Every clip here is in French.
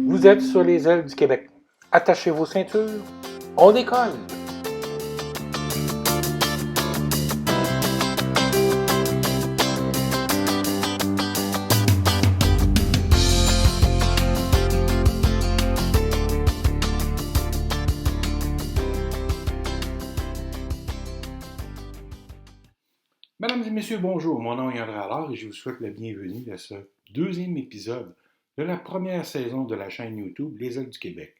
Vous êtes sur les ailes du Québec. Attachez vos ceintures. On décolle! Mesdames et messieurs, bonjour. Mon nom est André Allard et je vous souhaite la bienvenue à ce deuxième épisode de la première saison de la chaîne YouTube Les Ailes du Québec.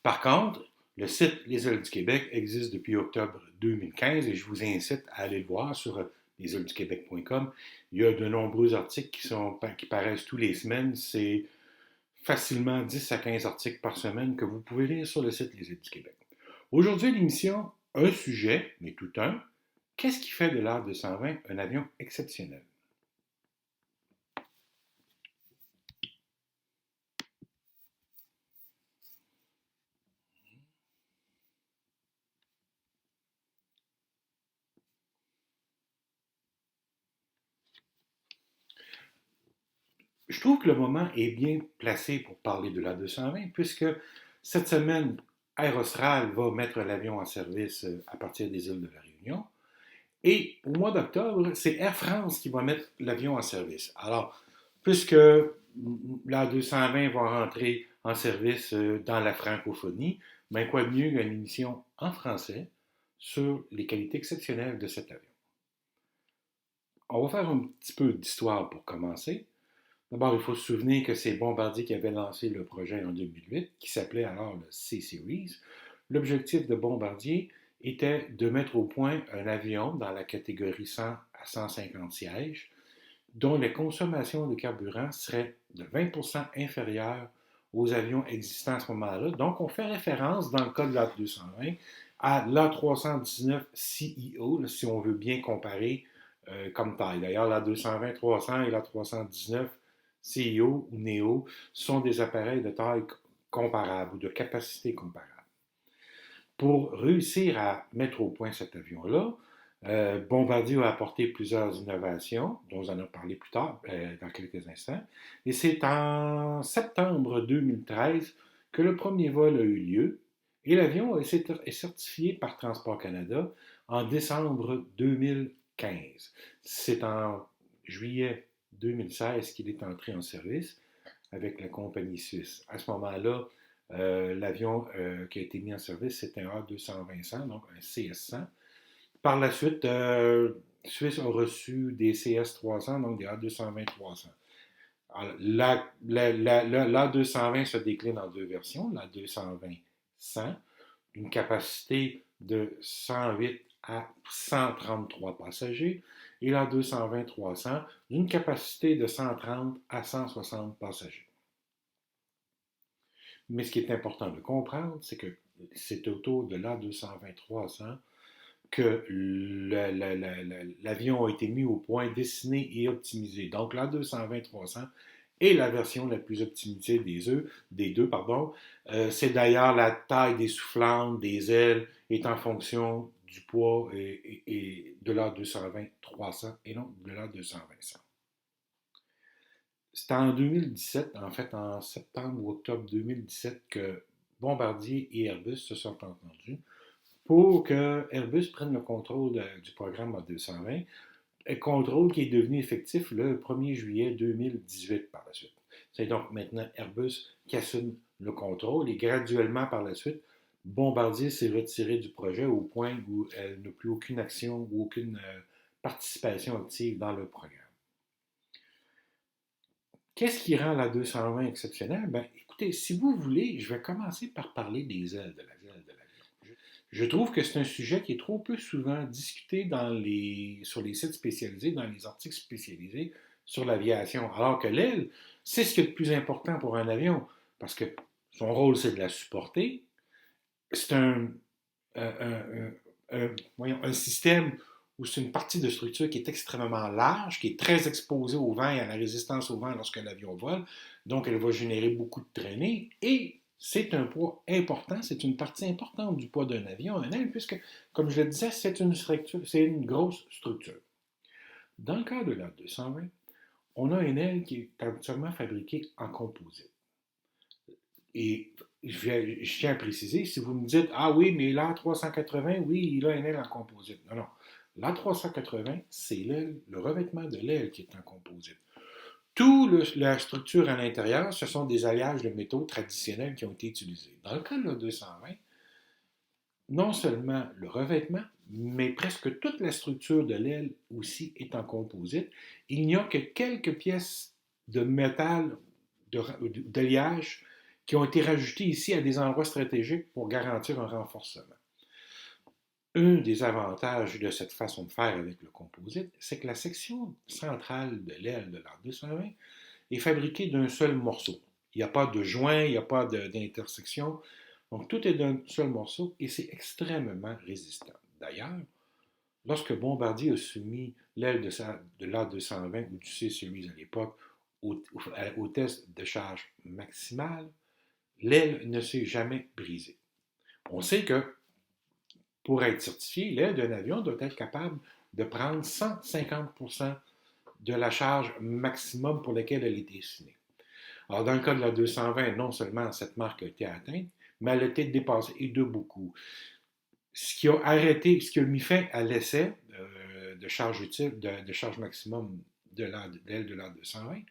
Par contre, le site Les Ailes du Québec existe depuis octobre 2015 et je vous incite à aller le voir sur lesailedesduquebec.com. Il y a de nombreux articles qui paraissent tous les semaines. C'est facilement 10 à 15 articles par semaine que vous pouvez lire sur le site Les Ailes du Québec. Aujourd'hui, l'émission, un sujet, mais tout un. Qu'est-ce qui fait de l'A220 un avion exceptionnel? Je trouve que le moment est bien placé pour parler de l'A220 puisque cette semaine, Air Austral va mettre l'avion en service à partir des îles de la Réunion. Et au mois d'octobre, c'est Air France qui va mettre l'avion en service. Alors, puisque l'A220 va rentrer en service dans la francophonie, ben quoi de mieux qu'une émission en français sur les qualités exceptionnelles de cet avion. On va faire un petit peu d'histoire pour commencer. D'abord, il faut se souvenir que c'est Bombardier qui avait lancé le projet en 2008, qui s'appelait alors le C-Series. L'objectif de Bombardier était de mettre au point un avion dans la catégorie 100 à 150 sièges, dont les consommations de carburant seraient de 20% inférieures aux avions existants à ce moment-là. Donc, on fait référence, dans le cas de l'A220, à l'A319 CEO, si on veut bien comparer comme taille. D'ailleurs, l'A220-300 et l'A319 CEO ou Neo sont des appareils de taille comparable ou de capacité comparable. Pour réussir à mettre au point cet avion-là, Bombardier a apporté plusieurs innovations, dont on en a parlé plus tard, dans quelques instants. Et c'est en septembre 2013 que le premier vol a eu lieu et l'avion est certifié par Transport Canada en décembre 2015. C'est en juillet 2016 qu'il est entré en service avec la compagnie suisse. À ce moment-là, l'avion qui a été mis en service, c'était un A220-100, donc un CS-100. Par la suite, Suisse a reçu des CS-300, donc des A220-300. L'A220 se décline en deux versions, l'A220-100, d'une capacité de 108 à 133 passagers, et l'A220-300, d'une capacité de 130 à 160 passagers. Mais ce qui est important de comprendre, c'est que c'est autour de l'A220-300 que l'avion a été mis au point, dessiné et optimisé. Donc l'A220-300 est la version la plus optimisée des deux. C'est d'ailleurs la taille des soufflantes, des ailes, est en fonction du poids et de l'A220-300 et non de l'A220-100. C'est en 2017, en fait en septembre ou octobre 2017, que Bombardier et Airbus se sont entendus pour que Airbus prenne le contrôle du programme A220, un contrôle qui est devenu effectif le 1er juillet 2018 par la suite. C'est donc maintenant Airbus qui assume le contrôle et graduellement par la suite, Bombardier s'est retiré du projet au point où elle n'a plus aucune action ou aucune participation active dans le programme. Qu'est-ce qui rend l'A220 exceptionnel? Ben, écoutez, si vous voulez, je vais commencer par parler des ailes de l'avion. Je trouve que c'est un sujet qui est trop peu souvent discuté sur les sites spécialisés, dans les articles spécialisés sur l'aviation. Alors que l'aile, c'est ce qui est le plus important pour un avion, parce que son rôle, c'est de la supporter. C'est un système où c'est une partie de structure qui est extrêmement large, qui est très exposée au vent et à la résistance au vent lorsque l'avion vole. Donc, elle va générer beaucoup de traînées et c'est un poids important, c'est une partie importante du poids d'un avion, un aile, puisque, comme je le disais, c'est une grosse structure. Dans le cas de l'A220, on a une aile qui est habituellement fabriquée en composite. Et je tiens à préciser, si vous me dites, ah oui, mais l'A380, oui, il a une aile en composite. Non, non. L'A380, c'est l'aile, le revêtement de l'aile qui est en composite. Toute la structure à l'intérieur, ce sont des alliages de métaux traditionnels qui ont été utilisés. Dans le cas de l'A220, non seulement le revêtement, mais presque toute la structure de l'aile aussi est en composite. Il n'y a que quelques pièces de métal, d'alliage, qui ont été rajoutées ici à des endroits stratégiques pour garantir un renforcement. Un des avantages de cette façon de faire avec le composite, c'est que la section centrale de l'aile de l'A220 est fabriquée d'un seul morceau. Il n'y a pas de joint, il n'y a pas d'intersection. Donc tout est d'un seul morceau et c'est extrêmement résistant. D'ailleurs, lorsque Bombardier a soumis l'aile de l'A220 ou du C-Series à l'époque au test de charge maximale, l'aile ne s'est jamais brisée. On sait que pour être certifié, l'aile d'un avion doit être capable de prendre 150% de la charge maximum pour laquelle elle a été dessinée. Alors, dans le cas de la 220, non seulement cette marque a été atteinte, mais elle a été dépassée et de beaucoup. Ce qui a arrêté, ce qui a mis fin à l'essai de charge utile, de charge maximum de l'aile de la 220,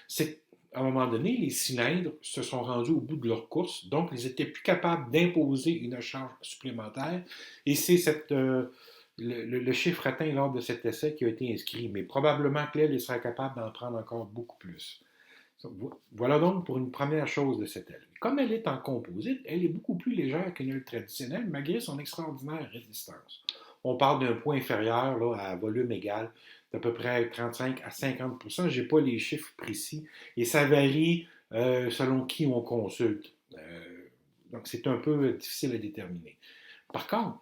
c'est qu'à un moment donné, les cylindres se sont rendus au bout de leur course, donc ils n'étaient plus capables d'imposer une charge supplémentaire, et c'est le chiffre atteint lors de cet essai qui a été inscrit, mais probablement que l'aile sera capable d'en prendre encore beaucoup plus. Voilà donc pour une première chose de cette aile. Comme elle est en composite, elle est beaucoup plus légère qu'une aile traditionnelle, malgré son extraordinaire résistance. On parle d'un poids inférieur là, à volume égal d'à peu près 35 à 50%. Je n'ai pas les chiffres précis et ça varie selon qui on consulte. Donc c'est un peu difficile à déterminer. Par contre,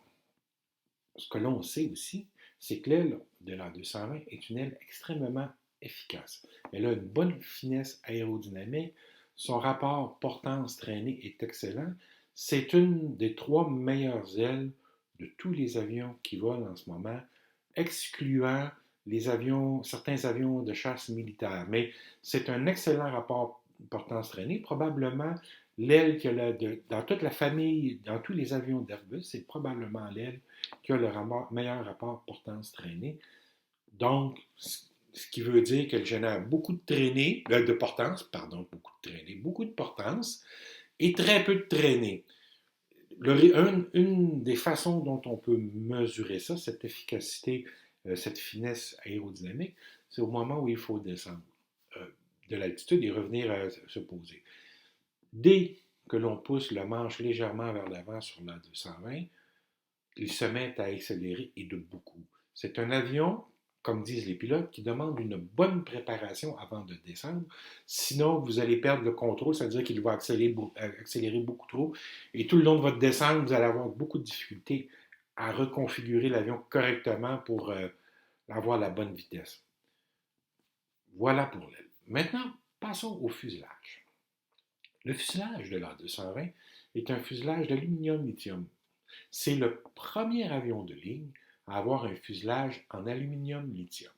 ce que l'on sait aussi, c'est que l'aile de la 220 est une aile extrêmement efficace. Elle a une bonne finesse aérodynamique. Son rapport portance-traînée est excellent. C'est une des 3 meilleures ailes de tous les avions qui volent en ce moment, excluant certains avions de chasse militaire. Mais c'est un excellent rapport portance-traînée. Probablement l'aile dans toute la famille, dans tous les avions d'Airbus, c'est probablement l'aile qui a le meilleur rapport portance-traînée. Donc, ce qui veut dire qu'elle génère beaucoup de traînée, de portance, pardon, beaucoup de portance et très peu de traînée. Une des façons dont on peut mesurer ça, cette efficacité, cette finesse aérodynamique, c'est au moment où il faut descendre de l'altitude et revenir à se poser. Dès que l'on pousse le manche légèrement vers l'avant sur la 220, il se met à accélérer et de beaucoup. C'est un avion, comme disent les pilotes, qui demande une bonne préparation avant de descendre. Sinon, vous allez perdre le contrôle, c'est-à-dire qu'il va accélérer beaucoup trop. Et tout le long de votre descente, vous allez avoir beaucoup de difficultés à reconfigurer l'avion correctement pour avoir la bonne vitesse. Voilà pour l'aile. Maintenant, passons au fuselage. Le fuselage de l'A220 est un fuselage d'aluminium-lithium. C'est le premier avion de ligne à avoir un fuselage en aluminium-lithium.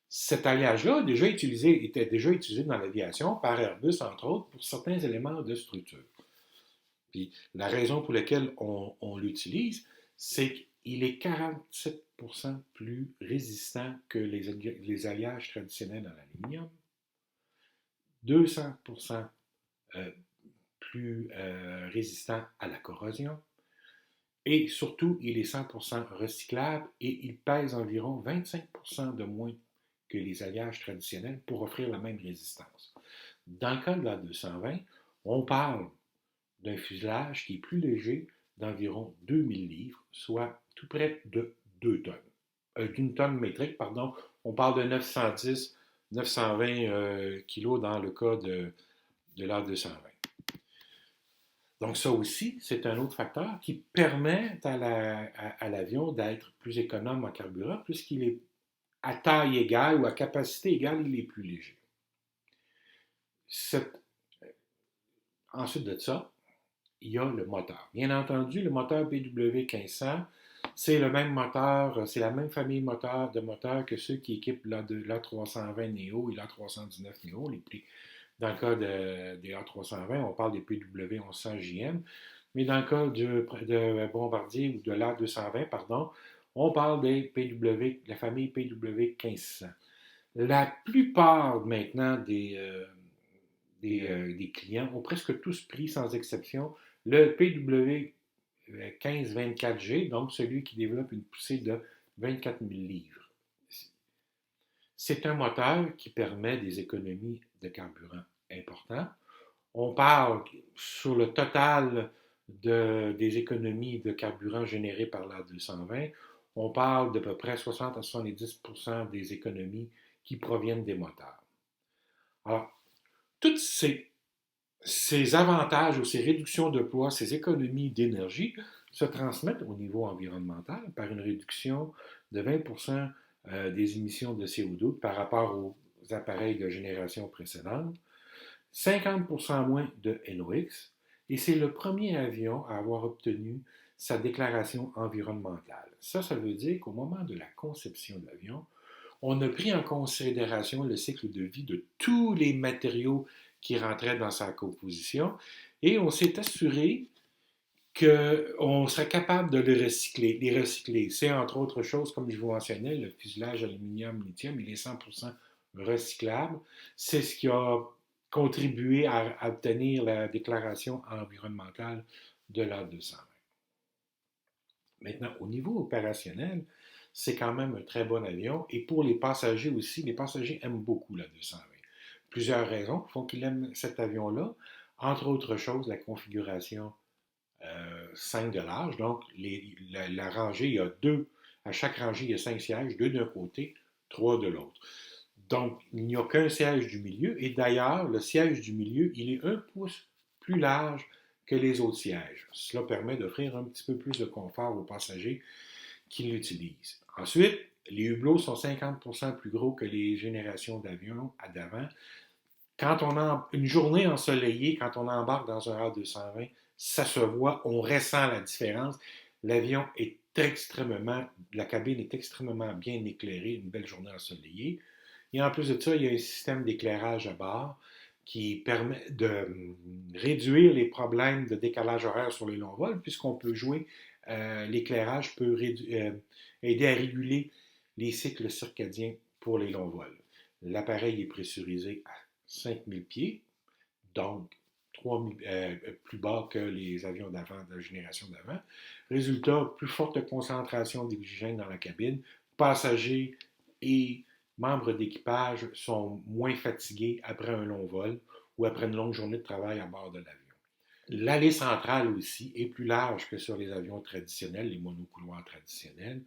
Cet alliage-là était déjà utilisé dans l'aviation par Airbus, entre autres, pour certains éléments de structure. Puis la raison pour laquelle on l'utilise, c'est qu'il est 47% plus résistant que les alliages traditionnels en aluminium, 200% plus résistant à la corrosion, et surtout, il est 100% recyclable et il pèse environ 25% de moins que les alliages traditionnels pour offrir la même résistance. Dans le cas de la 220, on parle d'un fuselage qui est plus léger d'environ 2000 livres, soit tout près de 2 tonnes. D'une tonne métrique, pardon, on parle de 910, 920 kilos dans le cas de l'A220. Donc ça aussi, c'est un autre facteur qui permet à l'avion d'être plus économe en carburant puisqu'il est à taille égale ou à capacité égale, il est plus léger. Ensuite de ça, il y a le moteur. Bien entendu, le moteur PW1500, C'est le même moteur, c'est la même famille de moteurs que ceux qui équipent l'A320 Neo et l'A319 Neo. Dans le cas des A320, on parle des PW1100JM, mais dans le cas de Bombardier ou de l'A220, pardon, on parle la famille PW1500. La plupart maintenant des clients ont presque tous pris, sans exception, le PW 15-24G, donc celui qui développe une poussée de 24 000 livres. C'est un moteur qui permet des économies de carburant importantes. On parle sur le total des économies de carburant générées par la 220, on parle d'à peu près 60 à 70 des économies qui proviennent des moteurs. Alors, tous ces avantages ou ces réductions de poids, ces économies d'énergie se transmettent au niveau environnemental par une réduction de 20 des émissions de CO2 par rapport aux appareils de génération précédente, 50 moins de NOx, et c'est le premier avion à avoir obtenu sa déclaration environnementale. Ça veut dire qu'au moment de la conception de l'avion, on a pris en considération le cycle de vie de tous les matériaux qui rentraient dans sa composition et on s'est assuré qu'on serait capable de les recycler. C'est entre autres choses, comme je vous mentionnais, le fuselage aluminium-lithium, il est 100% recyclable. C'est ce qui a contribué à obtenir la déclaration environnementale de l'A220. Maintenant, au niveau opérationnel, c'est quand même un très bon avion. Et pour les passagers aussi, les passagers aiment beaucoup la 220. Plusieurs raisons font qu'ils aiment cet avion-là. Entre autres choses, la configuration 5 de large. Donc, la rangée, il y a deux. À chaque rangée, il y a 5 sièges, 2 d'un côté, 3 de l'autre. Donc, il n'y a qu'un siège du milieu. Et d'ailleurs, le siège du milieu, il est 1 pouce plus large que les autres sièges. Cela permet d'offrir un petit peu plus de confort aux passagers qui l'utilisent. Ensuite, les hublots sont 50% plus gros que les générations d'avions d'avant. Quand on a une journée ensoleillée, quand on embarque dans un A220, ça se voit, on ressent la différence. L'avion est la cabine est extrêmement bien éclairée, une belle journée ensoleillée. Et en plus de ça, il y a un système d'éclairage à bord qui permet de réduire les problèmes de décalage horaire sur les longs vols, puisqu'on peut jouer, l'éclairage peut aider à réguler les cycles circadiens pour les longs vols. L'appareil est pressurisé à 5000 pieds, donc 3000, plus bas que les avions d'avant, de la génération d'avant. Résultat, plus forte concentration d'oxygène dans la cabine. Passagers et membres d'équipage sont moins fatigués après un long vol ou après une longue journée de travail à bord de l'avion. L'allée centrale aussi est plus large que sur les avions traditionnels, les monocouloirs traditionnels.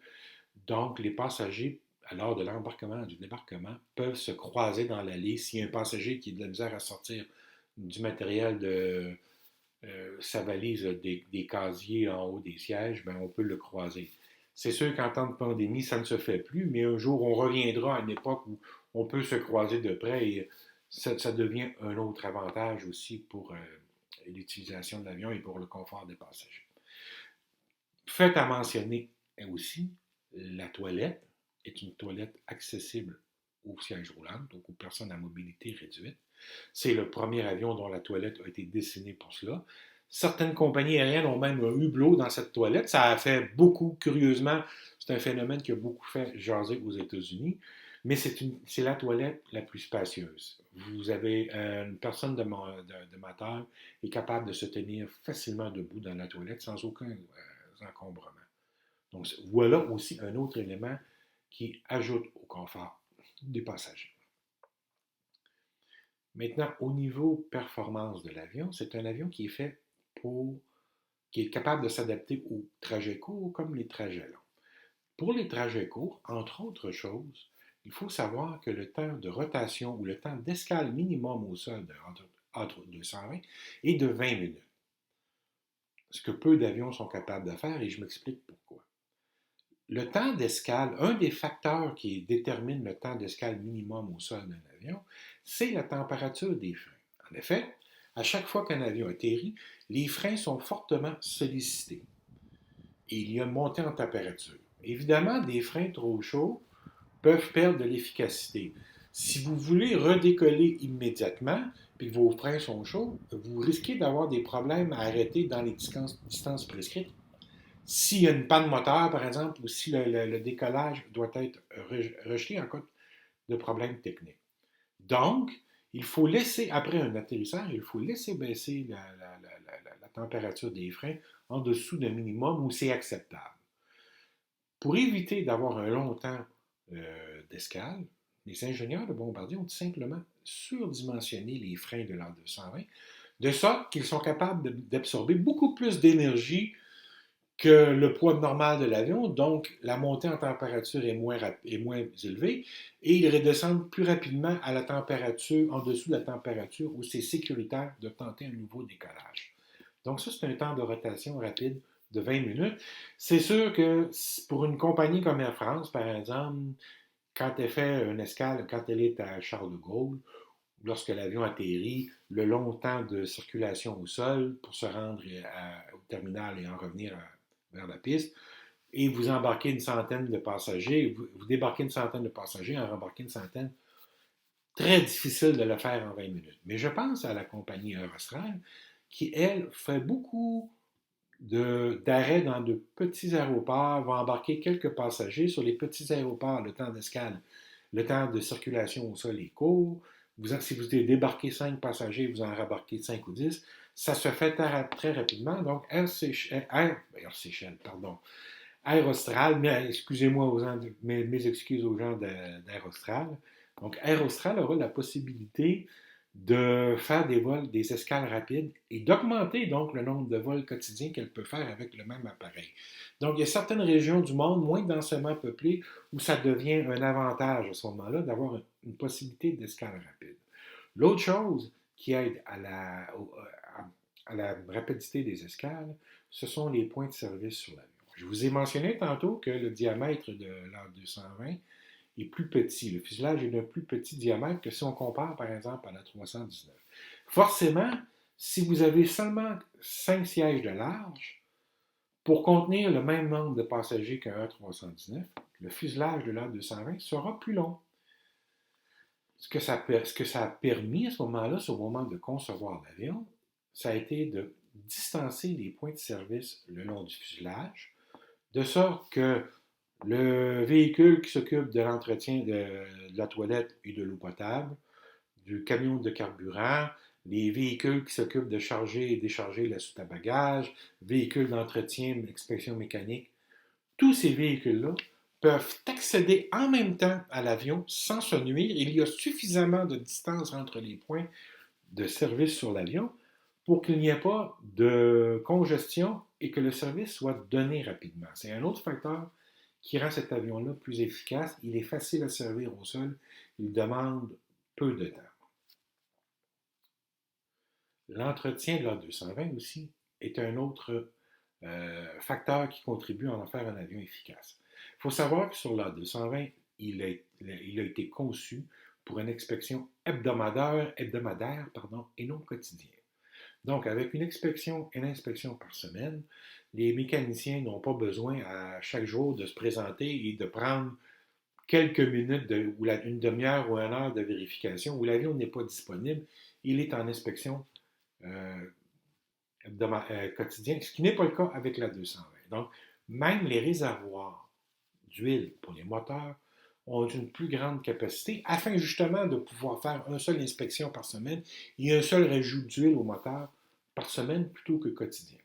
Donc, les passagers, lors de l'embarquement et du débarquement, peuvent se croiser dans l'allée. S'il y a un passager qui a de la misère à sortir du matériel de sa valise des casiers en haut des sièges, ben on peut le croiser. C'est sûr qu'en temps de pandémie, ça ne se fait plus, mais un jour, on reviendra à une époque où on peut se croiser de près et ça devient un autre avantage aussi pour l'utilisation de l'avion et pour le confort des passagers. Fait à mentionner aussi, la toilette est une toilette accessible aux sièges roulants, donc aux personnes à mobilité réduite. C'est le premier avion dont la toilette a été dessinée pour cela. Certaines compagnies aériennes ont même un hublot dans cette toilette. Ça a fait beaucoup, curieusement, c'est un phénomène qui a beaucoup fait jaser aux États-Unis, mais c'est la toilette la plus spacieuse. Vous avez une personne de moteur est capable de se tenir facilement debout dans la toilette sans aucun encombrement. Donc voilà aussi un autre élément qui ajoute au confort des passagers. Maintenant, au niveau performance de l'avion, c'est un avion qui est fait qui est capable de s'adapter aux trajets courts comme les trajets longs. Pour les trajets courts, entre autres choses, il faut savoir que le temps de rotation ou le temps d'escale minimum au sol entre 220 est de 20 minutes. Ce que peu d'avions sont capables de faire, et je m'explique pourquoi. Le temps d'escale, un des facteurs qui détermine le temps d'escale minimum au sol d'un avion, c'est la température des freins. En effet, à chaque fois qu'un avion atterrit, les freins sont fortement sollicités. et il y a une montée en température. Évidemment, des freins trop chauds peuvent perdre de l'efficacité. Si vous voulez redécoller immédiatement, puis que vos freins sont chauds, vous risquez d'avoir des problèmes à arrêter dans les distances prescrites. S'il y a une panne moteur, par exemple, ou si le décollage doit être rejeté en cas de problème technique. Donc, il faut laisser, après un atterrissage, il faut laisser baisser la température des freins en dessous d'un minimum où c'est acceptable. Pour éviter d'avoir un long temps d'escale, les ingénieurs de Bombardier ont tout simplement surdimensionné les freins de l'A220, de sorte qu'ils sont capables d'absorber beaucoup plus d'énergie que le poids normal de l'avion, donc la montée en température est moins élevée, et ils redescendent plus rapidement à la température, en dessous de la température où c'est sécuritaire de tenter un nouveau décollage. Donc ça, c'est un temps de rotation rapide de 20 minutes. C'est sûr que pour une compagnie comme Air France, par exemple, quand elle fait une escale, quand elle est à Charles de Gaulle, lorsque l'avion atterrit, le long temps de circulation au sol pour se rendre au terminal et en revenir vers la piste, et vous embarquez une centaine de passagers, vous débarquez une centaine de passagers, en rembarquez une centaine, très difficile de le faire en 20 minutes. Mais je pense à la compagnie Eurostral, qui, elle, fait beaucoup d'arrêts dans de petits aéroports, va embarquer quelques passagers sur les petits aéroports, le temps d'escale, le temps de circulation au sol est court. Si vous débarquez 5 passagers, vous en rembarquez 5 ou 10, ça se fait très rapidement. Donc, Air Seychelles, pardon, Air Austral, mais excusez-moi mes excuses aux gens d'Air Austral. Donc, Air Austral aura la possibilité de faire des vols, des escales rapides et d'augmenter donc le nombre de vols quotidiens qu'elle peut faire avec le même appareil. Donc, il y a certaines régions du monde moins densément peuplées où ça devient un avantage à ce moment-là d'avoir une possibilité d'escale rapide. L'autre chose qui aide à la rapidité des escales, ce sont les points de service sur l'avion. Je vous ai mentionné tantôt que le diamètre de l'A220 est plus petit. Le fuselage est d'un plus petit diamètre que si on compare par exemple à la 319. Forcément, si vous avez seulement 5 sièges de large, pour contenir le même nombre de passagers qu'un A319, le fuselage de l'A220 sera plus long. Ce que ça a permis à ce moment-là, au moment de concevoir l'avion, ça a été de distancer les points de service le long du fuselage, de sorte que le véhicule qui s'occupe de l'entretien de la toilette et de l'eau potable, du camion de carburant, les véhicules qui s'occupent de charger et décharger la soute à bagages, véhicules d'entretien, d'inspection mécanique, tous ces véhicules-là peuvent accéder en même temps à l'avion sans se nuire. Il y a suffisamment de distance entre les points de service sur l'avion pour qu'il n'y ait pas de congestion et que le service soit donné rapidement. C'est un autre facteur qui rend cet avion-là plus efficace. Il est facile à servir au sol. Il demande peu de temps. L'entretien de l'A220 aussi est un autre facteur qui contribue à en faire un avion efficace. Il faut savoir que sur l'A220, il a été conçu pour une inspection hebdomadaire et non quotidienne. Donc, avec une inspection par semaine, les mécaniciens n'ont pas besoin à chaque jour de se présenter et de prendre quelques minutes ou une demi-heure ou une heure de vérification où l'avion n'est pas disponible. Il est en inspection quotidien, ce qui n'est pas le cas avec la 220. Donc, même les réservoirs d'huile pour les moteurs ont une plus grande capacité afin justement de pouvoir faire une seule inspection par semaine et un seul rajout d'huile au moteur par semaine plutôt que quotidien.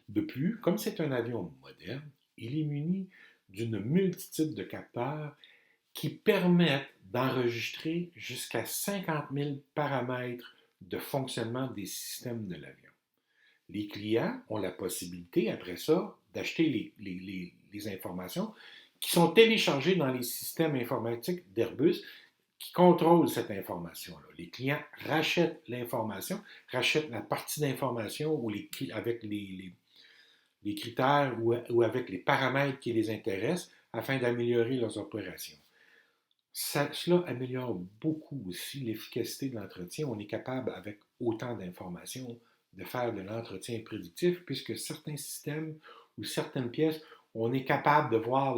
De plus, comme c'est un avion moderne, il est muni d'une multitude de capteurs qui permettent d'enregistrer jusqu'à 50 000 paramètres de fonctionnement des systèmes de l'avion. Les clients ont la possibilité, après ça, d'acheter les informations qui sont téléchargées dans les systèmes informatiques d'Airbus qui contrôlent cette information-là. Les clients rachètent l'information, rachètent la partie d'information avec les critères ou avec les paramètres qui les intéressent afin d'améliorer leurs opérations. Cela améliore beaucoup aussi l'efficacité de l'entretien. On est capable, avec autant d'informations, de faire de l'entretien prédictif, puisque certains systèmes ou certaines pièces, on est capable de voir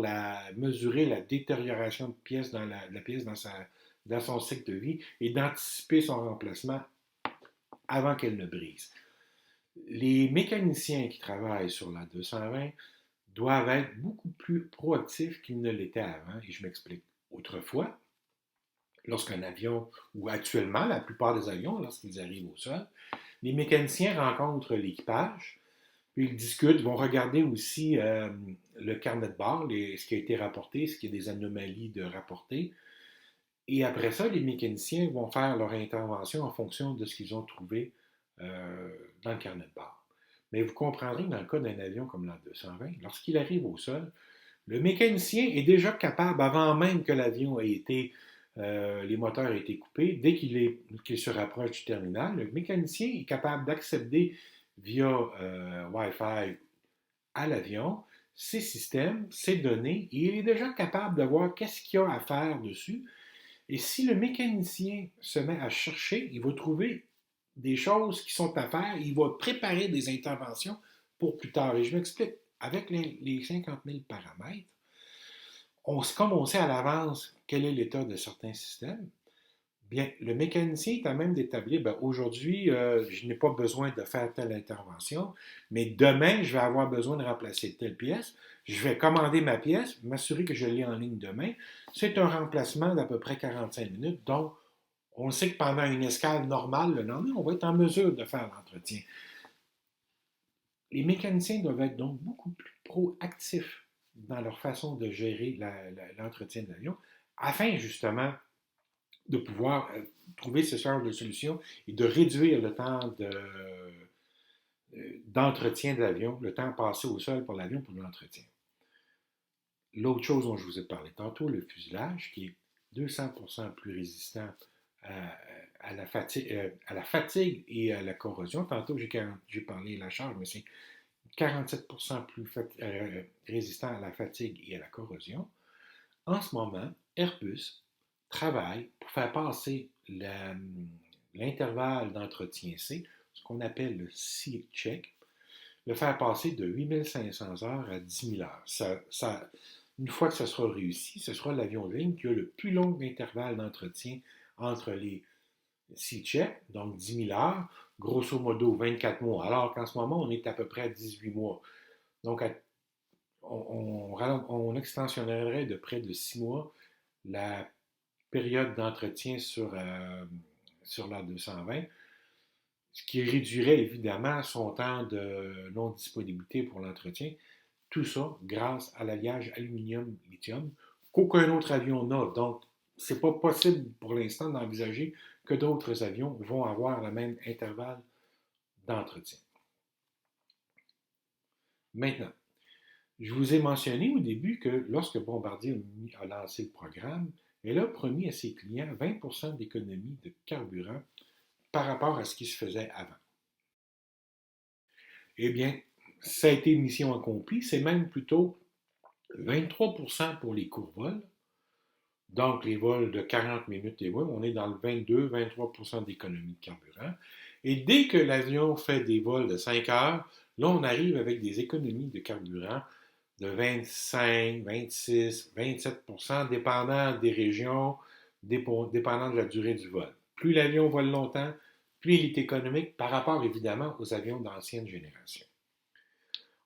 mesurer la détérioration de pièces dans la pièce dans son cycle de vie et d'anticiper son remplacement avant qu'elle ne brise. Les mécaniciens qui travaillent sur la 220 doivent être beaucoup plus proactifs qu'ils ne l'étaient avant, et je m'explique. Autrefois, lorsqu'un avion, ou actuellement la plupart des avions, lorsqu'ils arrivent au sol, les mécaniciens rencontrent l'équipage, puis ils discutent, vont regarder aussi le carnet de bord, ce qui a été rapporté, ce qui est des anomalies de rapporter. Et après ça, les mécaniciens vont faire leur intervention en fonction de ce qu'ils ont trouvé dans le carnet de bord. Mais vous comprendrez que dans le cas d'un avion comme l'A220, lorsqu'il arrive au sol, le mécanicien est déjà capable, avant même que l'avion ait été, les moteurs aient été coupés, dès qu'il se rapproche du terminal, le mécanicien est capable d'accéder via Wi-Fi à l'avion ses systèmes, ses données, et il est déjà capable de voir qu'est-ce qu'il y a à faire dessus. Et si le mécanicien se met à chercher, il va trouver des choses qui sont à faire, il va préparer des interventions pour plus tard. Et je m'explique, avec les 50 000 paramètres, comme on sait à l'avance quel est l'état de certains systèmes, bien, le mécanicien est à même d'établir, aujourd'hui, je n'ai pas besoin de faire telle intervention, mais demain, je vais avoir besoin de remplacer telle pièce. Je vais commander ma pièce, m'assurer que je l'ai en ligne demain. C'est un remplacement d'à peu près 45 minutes, donc on sait que pendant une escale normale, le lendemain, on va être en mesure de faire l'entretien. Les mécaniciens doivent être donc beaucoup plus proactifs dans leur façon de gérer l'entretien de l'avion, afin justement de pouvoir trouver ce genre de solution et de réduire le temps d'entretien de l'avion, le temps passé au sol pour l'avion pour l'entretien. L'autre chose dont je vous ai parlé tantôt, le fuselage, qui est 200% plus résistant à la fatigue et à la corrosion. Tantôt, j'ai parlé de la charge, mais c'est 47% plus résistant à la fatigue et à la corrosion. En ce moment, Airbus travaille pour faire passer l'intervalle d'entretien C, ce qu'on appelle le C-check, le faire passer de 8500 heures à 10 000 heures. Une fois que ce sera réussi, ce sera l'avion de ligne qui a le plus long intervalle d'entretien entre les C-check, donc 10 000 heures, grosso modo 24 mois, alors qu'en ce moment, on est à peu près à 18 mois. Donc, on extensionnerait de près de 6 mois la période d'entretien sur la 220, ce qui réduirait évidemment son temps de non-disponibilité pour l'entretien. Tout ça grâce à l'alliage aluminium-lithium qu'aucun autre avion n'a. Donc, ce n'est pas possible pour l'instant d'envisager que d'autres avions vont avoir le même intervalle d'entretien. Maintenant, je vous ai mentionné au début que lorsque Bombardier a lancé le programme, elle a promis à ses clients 20% d'économie de carburant par rapport à ce qui se faisait avant. Eh bien, ça a été mission accomplie, c'est même plutôt 23% pour les courts vols, donc les vols de 40 minutes et moins, on est dans le 22-23% d'économie de carburant. Et dès que l'avion fait des vols de 5 heures, là on arrive avec des économies de carburant de 25, 26, 27%, dépendant des régions, dépendant de la durée du vol. Plus l'avion vole longtemps, plus il est économique par rapport évidemment aux avions d'ancienne génération.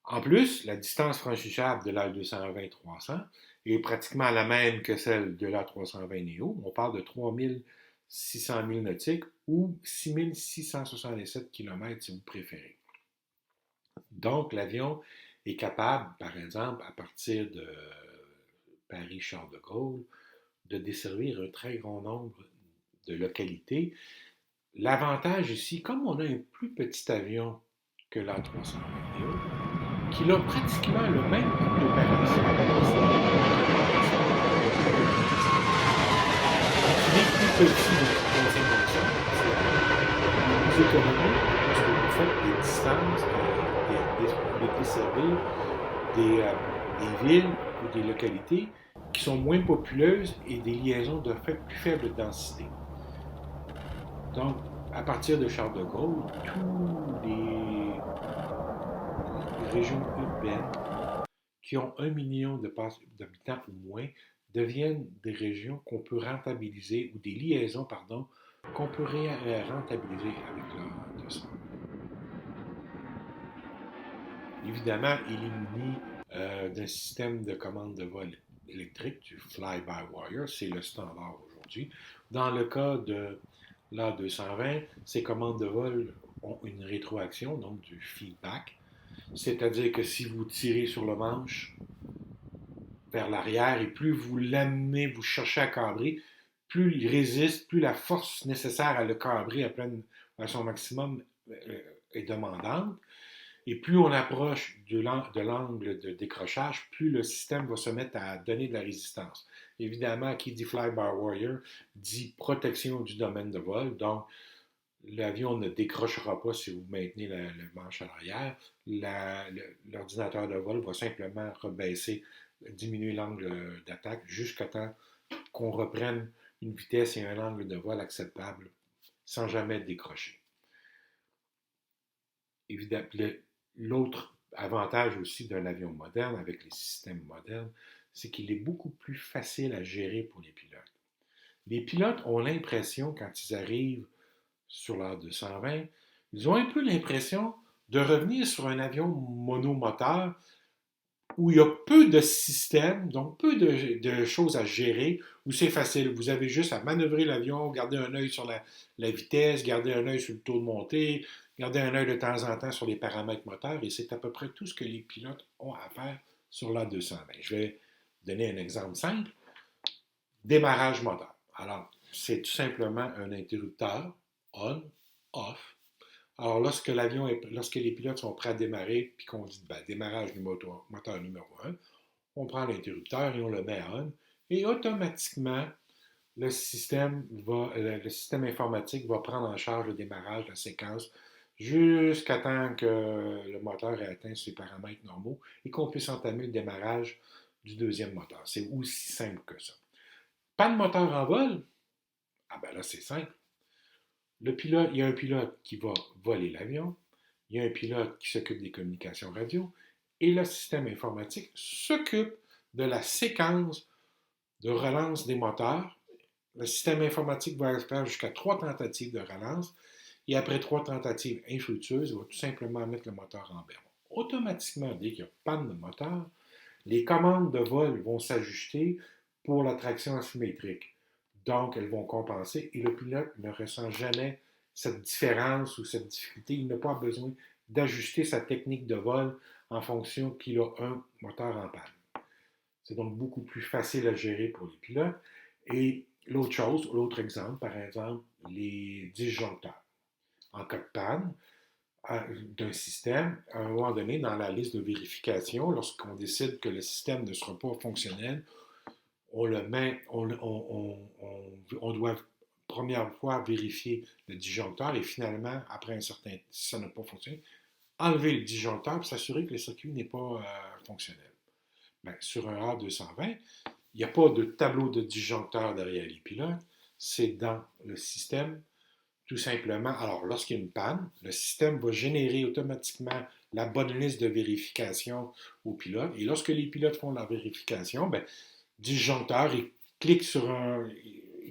En plus, la distance franchissable de l'A220-300 est pratiquement la même que celle de l'A320 Neo. On parle de 3600 milles nautiques ou 6667 km si vous préférez. Donc, l'avion est capable, par exemple, à partir de Paris-Charles de Gaulle, de desservir un très grand nombre de localités. L'avantage ici, comme on a un plus petit avion que l'A320 Neo, qu'il a pratiquement le même type d'opération. Il est plus petit dans la troisième version, c'est plus économique parce que vous faites des distances, desservir des villes ou des localités qui sont moins populeuses et des liaisons de plus faible densité. Donc, à partir de Charles de Gaulle, tous les régions urbaines qui ont 1 million d'habitants ou moins deviennent des régions qu'on peut rentabiliser, ou des liaisons, pardon, qu'on peut rentabiliser avec leur 200. Évidemment, il est muni d'un système de commande de vol électrique, du fly-by-wire, c'est le standard aujourd'hui. Dans le cas de l'A220, ces commandes de vol ont une rétroaction, donc du feedback, c'est-à-dire que si vous tirez sur le manche vers l'arrière et plus vous l'amenez, vous cherchez à cabrer, plus il résiste, plus la force nécessaire à le cabrer à son maximum est demandante. Et plus on approche de l'angle de décrochage, plus le système va se mettre à donner de la résistance. Évidemment, qui dit fly-by-wire dit protection du domaine de vol. Donc, l'avion ne décrochera pas si vous maintenez le manche à l'arrière. L'ordinateur de vol va simplement diminuer l'angle d'attaque jusqu'à temps qu'on reprenne une vitesse et un angle de vol acceptable sans jamais décrocher. Évidemment, l'autre avantage aussi d'un avion moderne avec les systèmes modernes, c'est qu'il est beaucoup plus facile à gérer pour les pilotes. Les pilotes ont l'impression, quand ils arrivent sur leur 220, ils ont un peu l'impression de revenir sur un avion monomoteur où il y a peu de systèmes, donc peu de choses à gérer, où c'est facile. Vous avez juste à manœuvrer l'avion, garder un œil sur la vitesse, garder un œil sur le taux de montée, garder un œil de temps en temps sur les paramètres moteurs, et c'est à peu près tout ce que les pilotes ont à faire sur l'A220. Je vais donner un exemple simple. Démarrage moteur. Alors, c'est tout simplement un interrupteur on, off. Alors, lorsque les pilotes sont prêts à démarrer, puis qu'on dit démarrage du moteur numéro 1, on prend l'interrupteur et on le met à on, et automatiquement, le système informatique va prendre en charge le démarrage, la séquence, jusqu'à temps que le moteur ait atteint ses paramètres normaux et qu'on puisse entamer le démarrage du deuxième moteur. C'est aussi simple que ça. Pas de moteur en vol? Ah ben là, c'est simple. Il y a un pilote qui va voler l'avion, il y a un pilote qui s'occupe des communications radio, et le système informatique s'occupe de la séquence de relance des moteurs. Le système informatique va faire jusqu'à 3 tentatives de relance, et après 3 tentatives infructueuses, il va tout simplement mettre le moteur en berne. Automatiquement, dès qu'il y a panne de moteur, les commandes de vol vont s'ajuster pour la traction asymétrique. Donc, elles vont compenser et le pilote ne ressent jamais cette différence ou cette difficulté. Il n'a pas besoin d'ajuster sa technique de vol en fonction qu'il a un moteur en panne. C'est donc beaucoup plus facile à gérer pour les pilotes. Et l'autre exemple, par exemple, les disjoncteurs. En cas de panne d'un système, à un moment donné, dans la liste de vérification, lorsqu'on décide que le système ne sera pas fonctionnel, on le met, on doit première fois vérifier le disjoncteur et finalement, après un certain, si ça n'a pas fonctionné, enlever le disjoncteur pour s'assurer que le circuit n'est pas fonctionnel. Ben, sur un A220, il n'y a pas de tableau de disjoncteur derrière les pilotes, c'est dans le système, tout simplement. Alors, lorsqu'il y a une panne, le système va générer automatiquement la bonne liste de vérification aux pilotes. Et lorsque les pilotes font leur vérification, ben, disjoncteur, il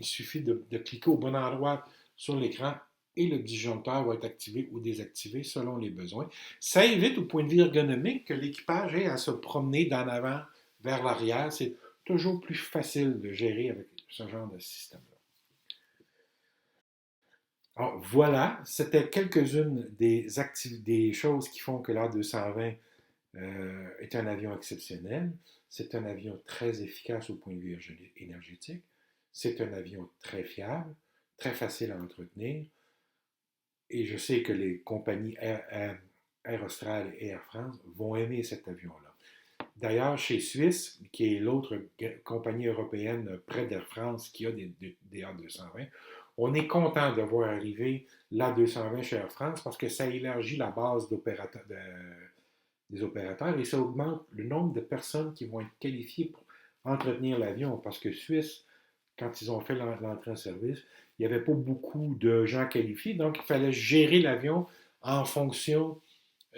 suffit de cliquer au bon endroit sur l'écran et le disjoncteur va être activé ou désactivé selon les besoins. Ça évite au point de vue ergonomique que l'équipage ait à se promener d'en avant vers l'arrière. C'est toujours plus facile de gérer avec ce genre de système-là. Alors voilà, c'était quelques-unes des choses qui font que l'A220 est un avion exceptionnel. C'est un avion très efficace au point de vue énergétique. C'est un avion très fiable, très facile à entretenir. Et je sais que les compagnies Air Austral et Air France vont aimer cet avion-là. D'ailleurs, chez Suisse, qui est l'autre compagnie européenne près d'Air France qui a des A220, on est content de voir arriver l'A220 chez Air France parce que ça élargit la base des opérateurs et ça augmente le nombre de personnes qui vont être qualifiées pour entretenir l'avion parce que Suisse quand ils ont fait l'entrée en service, il n'y avait pas beaucoup de gens qualifiés, donc il fallait gérer l'avion en fonction,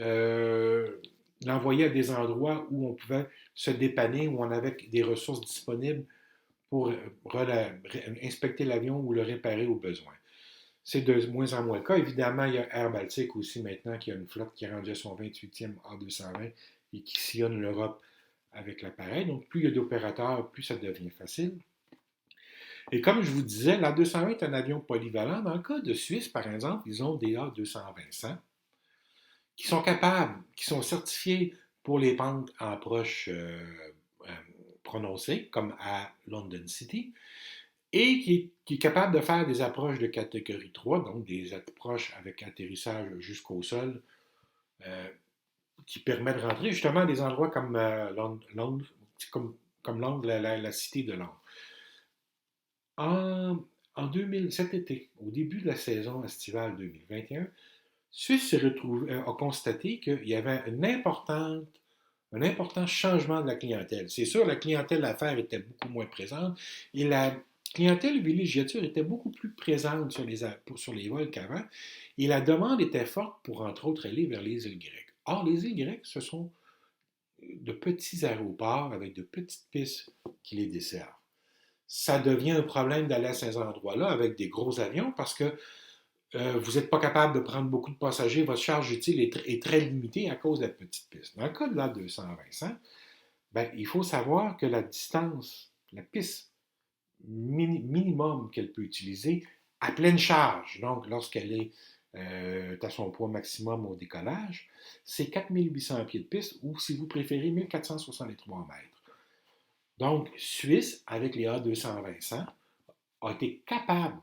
euh, l'envoyer à des endroits où on pouvait se dépanner, où on avait des ressources disponibles pour inspecter l'avion ou le réparer au besoin. C'est de moins en moins le cas. Évidemment, il y a Air Baltic aussi maintenant qui a une flotte qui est rendue à son 28e A220 et qui sillonne l'Europe avec l'appareil. Donc, plus il y a d'opérateurs, plus ça devient facile. Et comme je vous disais, l'A220 est un avion polyvalent. Dans le cas de Suisse, par exemple, ils ont des A220 qui sont capables, qui sont certifiés pour les pentes en approche euh, prononcées, comme à London City, et qui est capable de faire des approches de catégorie 3, donc des approches avec atterrissage jusqu'au sol, euh, qui permet de rentrer justement à des endroits comme Londres, comme Londres, la cité de Londres. En, en 2000, cet été, au début de la saison estivale 2021, Suisse a constaté qu'il y avait un important changement de la clientèle. C'est sûr, la clientèle d'affaires était beaucoup moins présente et la clientèle villégiature était beaucoup plus présente sur les vols qu'avant et la demande était forte pour, entre autres, aller vers les îles grecques. Or, les îles grecques, ce sont de petits aéroports avec de petites pistes qui les desservent. Ça devient un problème d'aller à ces endroits-là avec des gros avions parce que vous n'êtes pas capable de prendre beaucoup de passagers, votre charge utile est très limitée à cause de la petite piste. Dans le cas de la 220, ben, il faut savoir que la distance, la piste minimum qu'elle peut utiliser à pleine charge, donc lorsqu'elle est à son poids maximum au décollage, c'est 4800 pieds de piste ou, si vous préférez, 1463 mètres. Donc, Suisse, avec les A220, a été capable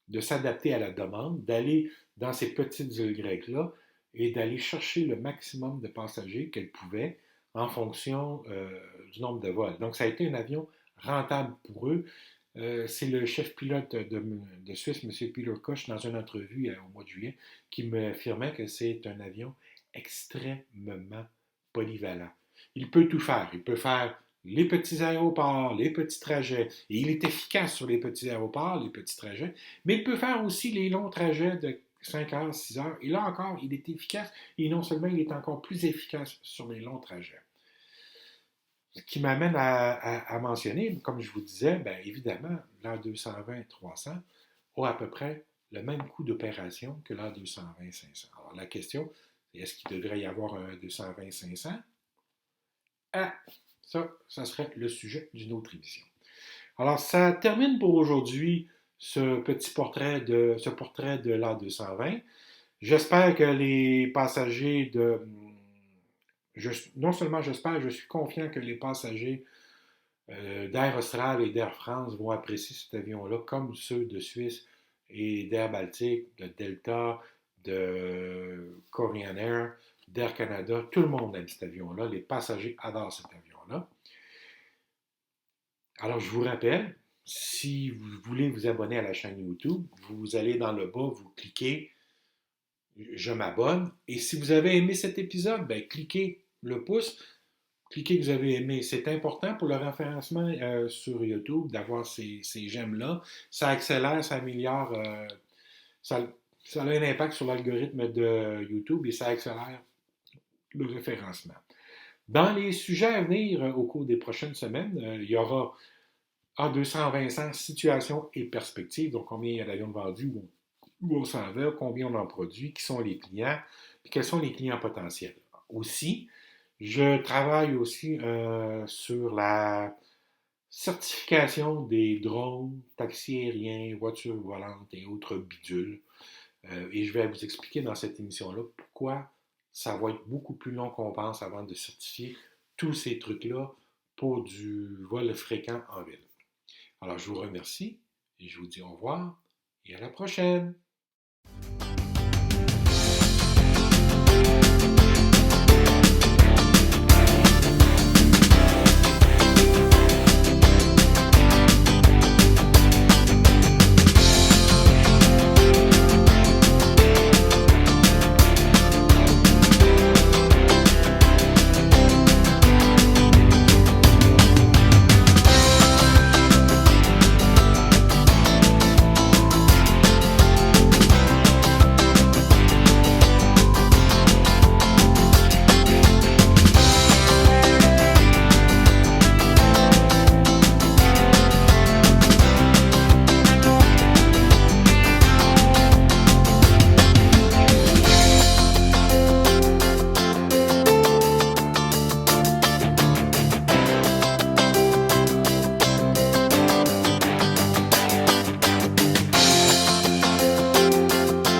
de s'adapter à la demande, d'aller dans ces petites îles grecques-là et d'aller chercher le maximum de passagers qu'elle pouvait en fonction du nombre de vols. Donc, ça a été un avion rentable pour eux. C'est le chef pilote de Suisse, M. Peter Koch, dans une entrevue au mois de juillet, qui me affirmait que c'est un avion extrêmement polyvalent. Il peut tout faire. Il peut faire les petits aéroports, les petits trajets. Et il est efficace sur les petits aéroports, les petits trajets, mais il peut faire aussi les longs trajets de 5 heures, 6 heures. Et là encore, il est efficace. Et non seulement, il est encore plus efficace sur les longs trajets. Ce qui m'amène à mentionner, comme je vous disais, bien évidemment, l'A220-300 a à peu près le même coût d'opération que l'A220-500. Alors la question, c'est est-ce qu'il devrait y avoir un 220-500? Ah, ça serait le sujet d'une autre émission. Alors, ça termine pour aujourd'hui ce portrait de l'A220. J'espère que les passagers non seulement j'espère, je suis confiant que les passagers d'Air Austral et d'Air France vont apprécier cet avion-là, comme ceux de Suisse et d'Air Baltique, de Delta, de Korean Air, d'Air Canada. Tout le monde aime cet avion-là. Les passagers adorent cet avion-là. Alors, je vous rappelle, si vous voulez vous abonner à la chaîne YouTube, vous allez dans le bas, vous cliquez je m'abonne. Et si vous avez aimé cet épisode, ben, cliquez le pouce, cliquez que vous avez aimé. C'est important pour le référencement sur YouTube d'avoir ces j'aime-là. Ça accélère, ça améliore, ça, ça a un impact sur l'algorithme de YouTube et ça accélère le référencement. Dans les sujets à venir au cours des prochaines semaines, il y aura A220 situation et perspective, donc combien il y a d'avions vendus, où on s'en va, combien on en produit, qui sont les clients, puis quels sont les clients potentiels. Aussi, je travaille aussi sur la certification des drones, taxis aériens, voitures volantes et autres bidules. Et je vais vous expliquer dans cette émission-là pourquoi ça va être beaucoup plus long qu'on pense avant de certifier tous ces trucs-là pour du vol fréquent en ville. Alors, je vous remercie et je vous dis au revoir et à la prochaine.